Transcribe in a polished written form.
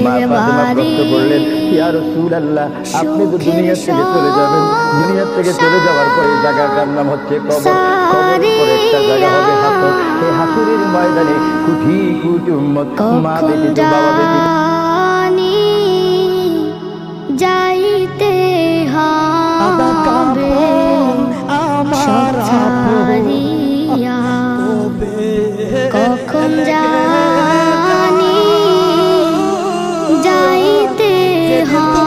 মা ফাতেমা প্রশ্ন করলেন, ইয়া রাসূলুল্লাহ, আপনি তো দুনিয়া থেকে চলে যাবেন, দুনিয়া থেকে চলে যাওয়ার পরে এই জায়গাটার নাম হচ্ছে কবর, কবরের পরে একটা জায়গা হবে হাসর। এই হাসরের ময়দানে কোটি কোটি উম্মত, মা ব্যতীত বাবা ব্যতীত যাইতে হবে সব ছাড়িয়া, কখন জানি যাইতে হবে।